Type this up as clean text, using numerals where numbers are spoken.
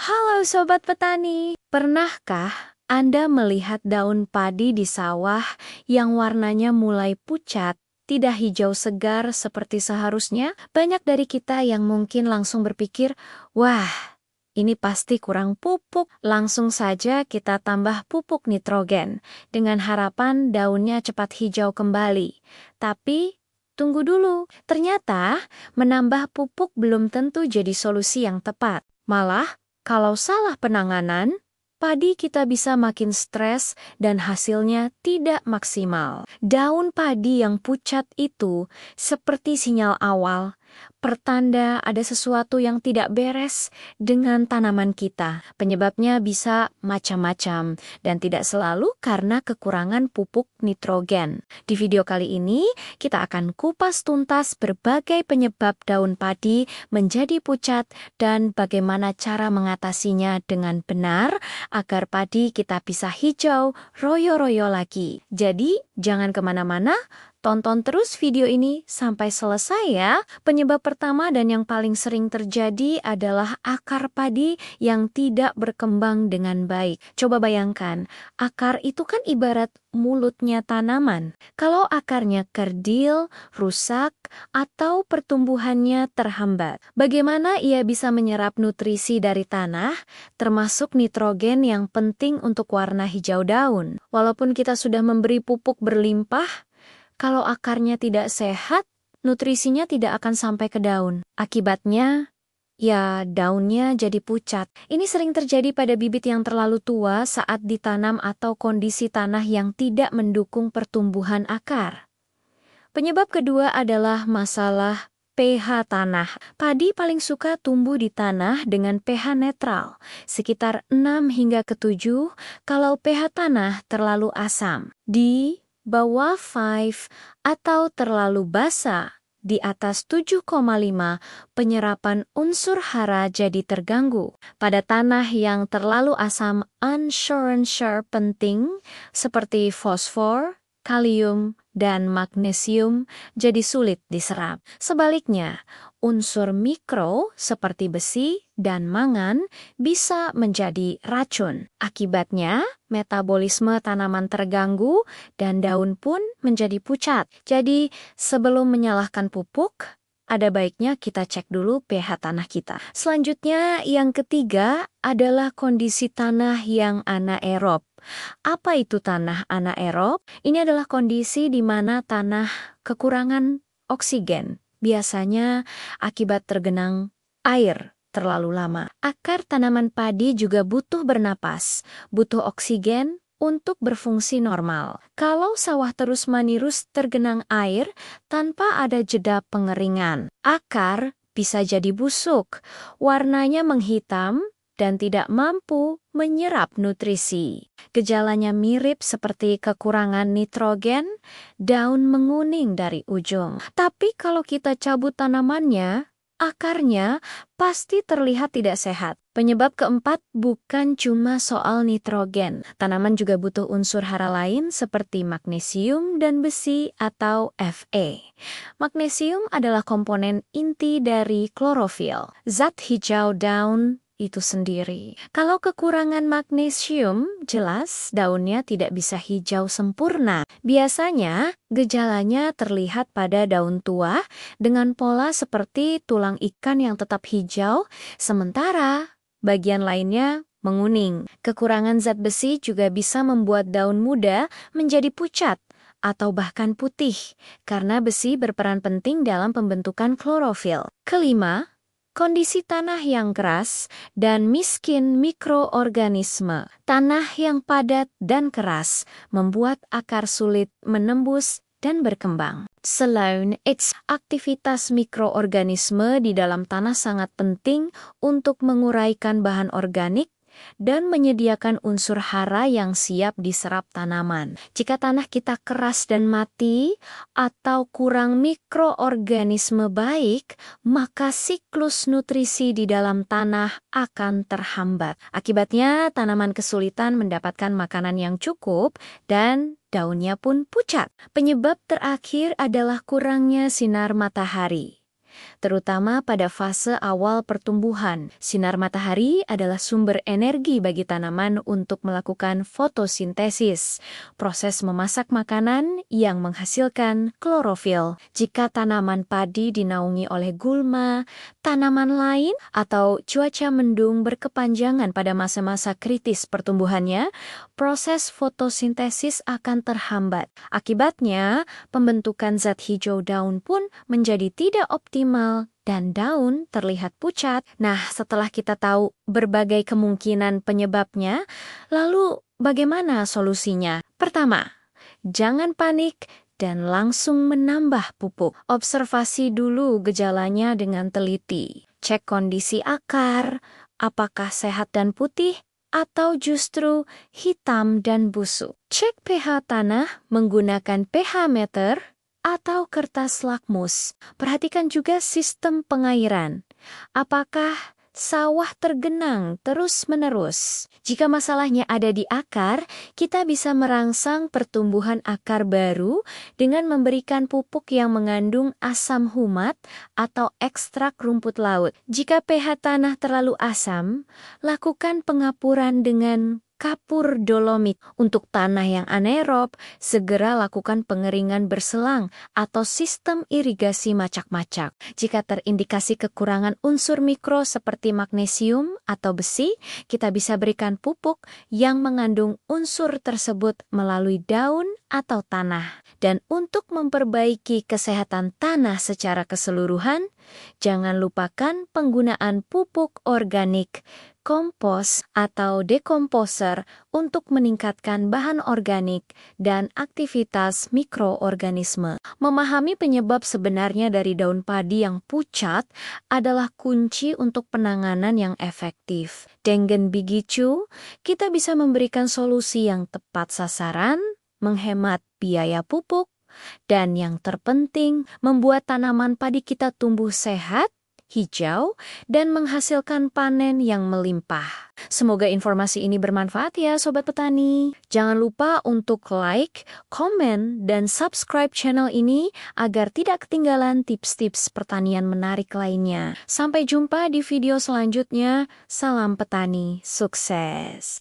Halo Sobat Petani, pernahkah Anda melihat daun padi di sawah yang warnanya mulai pucat, tidak hijau segar seperti seharusnya? Banyak dari kita yang mungkin langsung berpikir, wah, ini pasti kurang pupuk. Langsung saja kita tambah pupuk nitrogen dengan harapan daunnya cepat hijau kembali. Tapi tunggu dulu, ternyata menambah pupuk belum tentu jadi solusi yang tepat. Malah, kalau salah penanganan, padi kita bisa makin stres dan hasilnya tidak maksimal. Daun padi yang pucat itu seperti sinyal awal, pertanda ada sesuatu yang tidak beres dengan tanaman kita. Penyebabnya bisa macam-macam dan tidak selalu karena kekurangan pupuk nitrogen. Di video kali ini, kita akan kupas tuntas berbagai penyebab daun padi menjadi pucat dan bagaimana cara mengatasinya dengan benar agar padi kita bisa hijau royo-royo lagi. Jadi, jangan kemana-mana, tonton terus video ini sampai selesai ya. Penyebab pertama dan yang paling sering terjadi adalah akar padi yang tidak berkembang dengan baik. Coba bayangkan, akar itu kan ibarat mulutnya tanaman. Kalau akarnya kerdil, rusak, atau pertumbuhannya terhambat, bagaimana ia bisa menyerap nutrisi dari tanah, termasuk nitrogen yang penting untuk warna hijau daun? Walaupun kita sudah memberi pupuk berlimpah, kalau akarnya tidak sehat, nutrisinya tidak akan sampai ke daun. Akibatnya, ya daunnya jadi pucat. Ini sering terjadi pada bibit yang terlalu tua saat ditanam atau kondisi tanah yang tidak mendukung pertumbuhan akar. Penyebab kedua adalah masalah pH tanah. Padi paling suka tumbuh di tanah dengan pH netral, sekitar 6 hingga ke 7 kalau pH tanah terlalu asam. Di bawah 5 atau terlalu basah, di atas 7,5, penyerapan unsur hara jadi terganggu. Pada tanah yang terlalu asam, unsur penting seperti fosfor, kalium, dan magnesium jadi sulit diserap. Sebaliknya, unsur mikro seperti besi dan mangan bisa menjadi racun. Akibatnya, metabolisme tanaman terganggu dan daun pun menjadi pucat. Jadi, sebelum menyalahkan pupuk, ada baiknya kita cek dulu pH tanah kita. Selanjutnya, yang ketiga adalah kondisi tanah yang anaerob. Apa itu tanah anaerob? Ini adalah kondisi di mana tanah kekurangan oksigen, biasanya akibat tergenang air terlalu lama. Akar tanaman padi juga butuh bernapas, butuh oksigen untuk berfungsi normal. Kalau sawah terus-menerus tergenang air tanpa ada jeda pengeringan, akar bisa jadi busuk, warnanya menghitam, dan tidak mampu menyerap nutrisi. Gejalanya mirip seperti kekurangan nitrogen, daun menguning dari ujung. Tapi kalau kita cabut tanamannya, akarnya pasti terlihat tidak sehat. Penyebab keempat bukan cuma soal nitrogen. Tanaman juga butuh unsur hara lain seperti magnesium dan besi atau Fe. Magnesium adalah komponen inti dari klorofil, zat hijau daun itu sendiri. Kalau kekurangan magnesium, jelas daunnya tidak bisa hijau sempurna. Biasanya, gejalanya terlihat pada daun tua dengan pola seperti tulang ikan yang tetap hijau, sementara bagian lainnya menguning. Kekurangan zat besi juga bisa membuat daun muda menjadi pucat atau bahkan putih, karena besi berperan penting dalam pembentukan klorofil. Kelima, kondisi tanah yang keras dan miskin mikroorganisme. Tanah yang padat dan keras membuat akar sulit menembus dan berkembang. Selain itu, aktivitas mikroorganisme di dalam tanah sangat penting untuk menguraikan bahan organik dan menyediakan unsur hara yang siap diserap tanaman. Jika tanah kita keras dan mati atau kurang mikroorganisme baik, maka siklus nutrisi di dalam tanah akan terhambat. Akibatnya, tanaman kesulitan mendapatkan makanan yang cukup dan daunnya pun pucat. Penyebab terakhir adalah kurangnya sinar matahari. terutama pada fase awal pertumbuhan. Sinar matahari adalah sumber energi bagi tanaman untuk melakukan fotosintesis, proses memasak makanan yang menghasilkan klorofil. Jika tanaman padi dinaungi oleh gulma, tanaman lain, atau cuaca mendung berkepanjangan pada masa-masa kritis pertumbuhannya, proses fotosintesis akan terhambat. Akibatnya, pembentukan zat hijau daun pun menjadi tidak optimal dan daun terlihat pucat. Nah, setelah kita tahu berbagai kemungkinan penyebabnya, lalu bagaimana solusinya? Pertama, jangan panik dan langsung menambah pupuk. Observasi dulu gejalanya dengan teliti. Cek kondisi akar, apakah sehat dan putih, atau justru hitam dan busuk. Cek pH tanah menggunakan pH meter atau kertas lakmus. Perhatikan juga sistem pengairan. Apakah sawah tergenang terus-menerus? Jika masalahnya ada di akar, kita bisa merangsang pertumbuhan akar baru dengan memberikan pupuk yang mengandung asam humat atau ekstrak rumput laut. Jika pH tanah terlalu asam, lakukan pengapuran dengan kapur dolomit. Untuk tanah yang anaerob, segera lakukan pengeringan berselang atau sistem irigasi macak-macak. Jika terindikasi kekurangan unsur mikro seperti magnesium atau besi, kita bisa berikan pupuk yang mengandung unsur tersebut melalui daun atau tanah. Dan untuk memperbaiki kesehatan tanah secara keseluruhan, jangan lupakan penggunaan pupuk organik, kompos atau dekomposer untuk meningkatkan bahan organik dan aktivitas mikroorganisme. Memahami penyebab sebenarnya dari daun padi yang pucat adalah kunci untuk penanganan yang efektif. Dengan begitu, kita bisa memberikan solusi yang tepat sasaran, menghemat biaya pupuk, dan yang terpenting, membuat tanaman padi kita tumbuh sehat, hijau, dan menghasilkan panen yang melimpah. Semoga informasi ini bermanfaat ya Sobat Petani. Jangan lupa untuk like, komen, dan subscribe channel ini agar tidak ketinggalan tips-tips pertanian menarik lainnya. Sampai jumpa di video selanjutnya. Salam petani, sukses!